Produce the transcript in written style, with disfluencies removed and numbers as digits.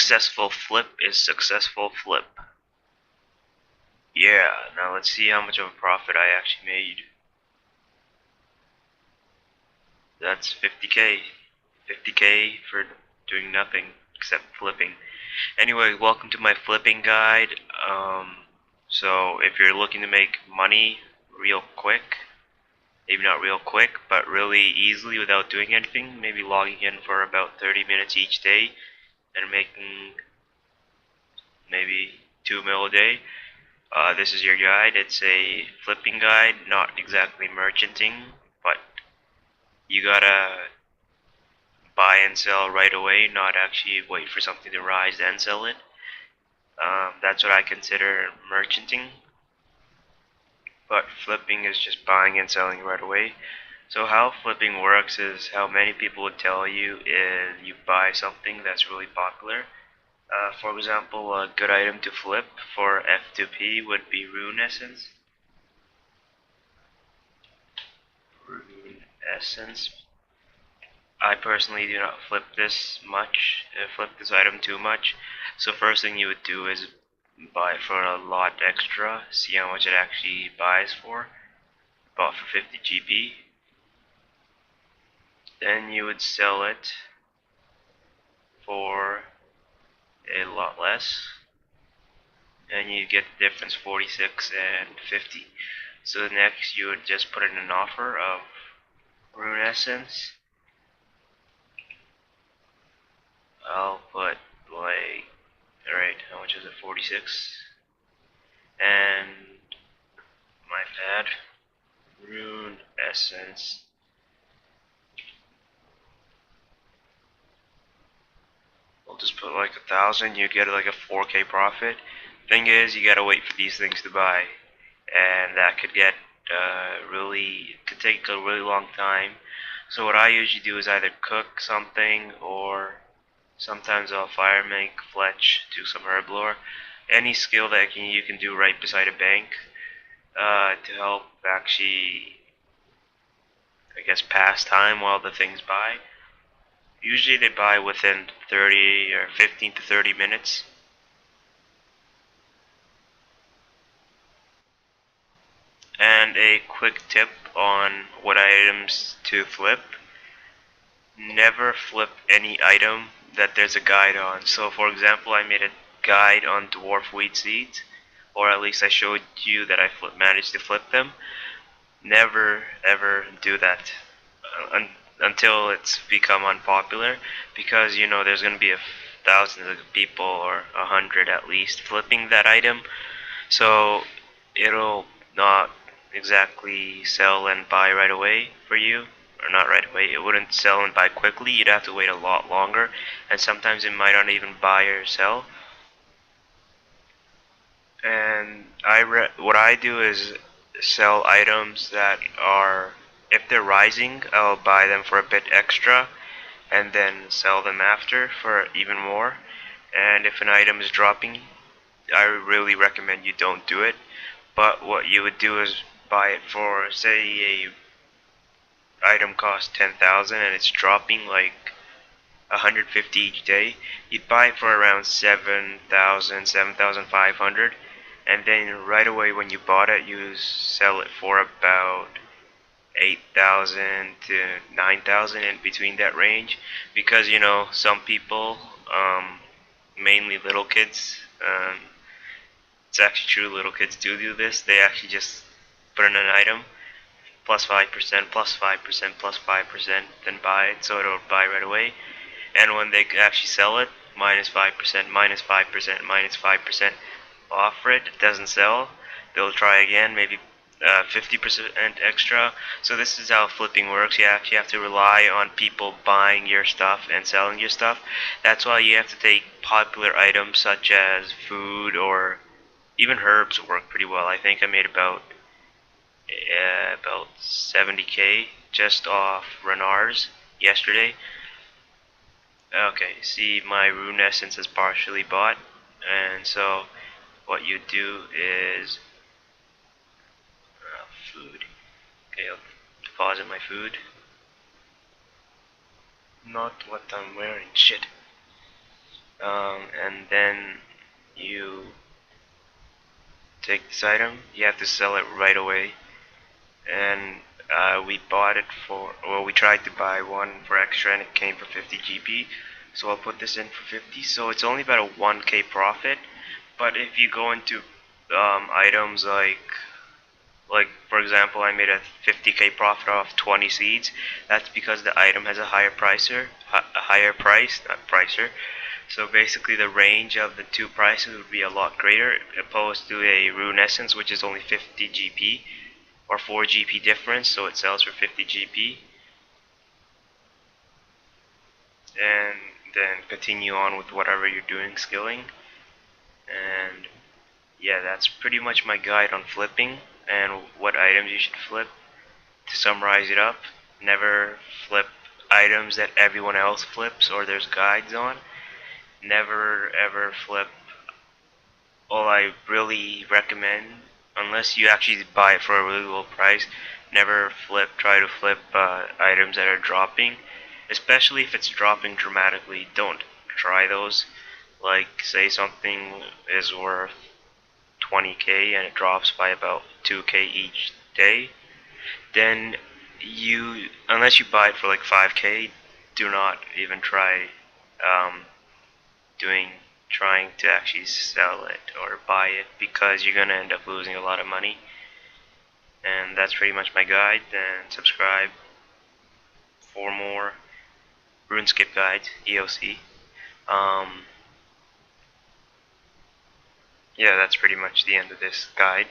successful flip is successful flip. Yeah, now let's see how much of a profit I actually made. That's 50k. 50k for doing nothing except flipping. Anyway, welcome to my flipping guide. So if you're looking to make money real quick, maybe not real quick, but really easily without doing anything, maybe logging in for about 30 minutes each day and making maybe 2 mil a day, this is your guide. It's a flipping guide, not exactly merchanting, but you gotta buy and sell right away, not actually wait for something to rise then sell it. That's what I consider merchanting, but flipping is just buying and selling right away. So how flipping works is how many people would tell you is you buy something that's really popular. For example, a good item to flip for F2P would be Rune Essence. Rune Essence. I personally do not flip this item too much. So first thing you would do is buy it for a lot extra, see how much it actually buys for, about for 50 GP. Then you would sell it for a lot less, and you get the difference, 46 and 50. So next you would just put in an offer of Rune Essence. I'll put like, alright, how much is it? 46. And my bad. Rune Essence. We'll just put like 1,000. You get like a 4k profit. Thing is, you gotta wait for these things to buy, and that could get could take a really long time. So what I usually do is either cook something, or sometimes I'll fire make, fletch, do some herb lore, any skill that you can do right beside a bank to help actually, I guess, pass time while the things buy. Usually they buy within 30 or 15 to 30 minutes. And a quick tip on what items to flip. Never flip any item that there's a guide on. So for example, I made a guide on dwarf wheat seeds, or at least I showed you that I managed to flip them. Never ever do that until it's become unpopular, because you know there's going to be thousands of people, or 100 at least, flipping that item. So it'll not exactly sell and buy right away for you. Or not right away, it wouldn't sell and buy quickly. You'd have to wait a lot longer, and sometimes it might not even buy or sell. And what I do is sell items that are, if they're rising, I'll buy them for a bit extra and then sell them after for even more. And if an item is dropping, I really recommend you don't do it. But what you would do is buy it for, say, a item costs 10,000 and it's dropping like 150 each day. You'd buy it for around 7,000, 7,500, and then right away when you bought it, you sell it for about 8,000 to 9,000, in between that range, because you know some people, mainly little kids, it's actually true, little kids do this. They actually just put in an item, plus 5%, plus 5%, plus 5%, then buy it, so it'll buy right away. And when they actually sell it, minus 5%, minus 5%, minus 5%, offer it, it doesn't sell, they'll try again, maybe 50% extra. So this is how flipping works. You actually have to rely on people buying your stuff and selling your stuff. That's why you have to take popular items such as food, or even herbs work pretty well. I think I made about 70k just off Renars yesterday. Okay, see, my Rune Essence is partially bought, and so what you do is food. Okay, I'll deposit my food. Not what I'm wearing, shit. and then you take this item. You have to sell it right away. And we bought it for, well, we tried to buy one for extra and it came for 50 GP. So I'll put this in for 50. So it's only about a 1k profit. But if you go into items like for example, I made a 50k profit off 20 seeds. That's because the item has a higher higher price, not pricer. So basically, the range of the two prices would be a lot greater, opposed to a Rune Essence, which is only 50 GP or 4 GP difference. So it sells for 50 GP, and then continue on with whatever you're doing, skilling. And yeah, that's pretty much my guide on flipping and what items you should flip. To summarize it up, never flip items that everyone else flips or there's guides on. Never ever flip. All I really recommend, unless you actually buy it for a really low price, never try to flip items that are dropping. Especially if it's dropping dramatically, don't try those. Like, say something is worth 20k and it drops by about 2k each day, then unless you buy it for like 5k, do not even try um, trying to actually sell it or buy it, because you're gonna end up losing a lot of money. And that's pretty much my guide. And subscribe for more Runescape guides, EOC. Um, yeah, that's pretty much the end of this guide.